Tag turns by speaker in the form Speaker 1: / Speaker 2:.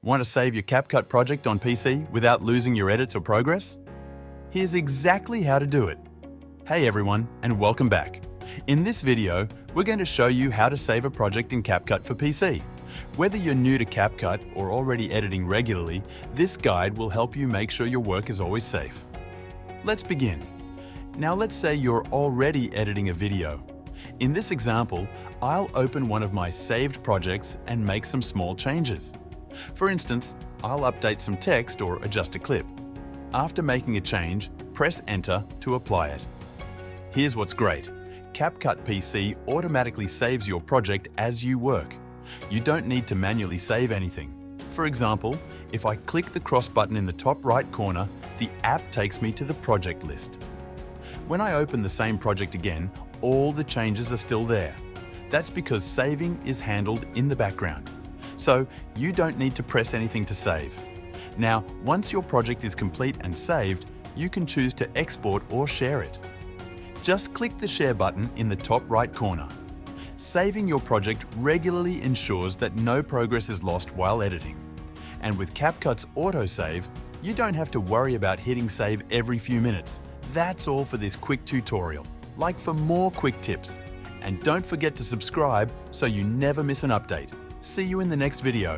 Speaker 1: Want to save your CapCut project on PC without losing your edits or progress? Here's exactly how to do it. Hey everyone, and welcome back. In this video, we're going to show you how to save a project in CapCut for PC. Whether you're new to CapCut or already editing regularly, this guide will help you make sure your work is always safe. Let's begin. Now let's say you're already editing a video. In this example, I'll open one of my saved projects and make some small changes. For instance, I'll update some text or adjust a clip. After making a change, press Enter to apply it. Here's what's great. CapCut PC automatically saves your project as you work. You don't need to manually save anything. For example, if I click the cross button in the top right corner, the app takes me to the project list. When I open the same project again, all the changes are still there. That's because saving is handled in the background. So you don't need to press anything to save. Now, once your project is complete and saved, you can choose to export or share it. Just click the share button in the top right corner. Saving your project regularly ensures that no progress is lost while editing. And with CapCut's autosave, you don't have to worry about hitting save every few minutes. That's all for this quick tutorial. Like for more quick tips. And don't forget to subscribe so you never miss an update. See you in the next video.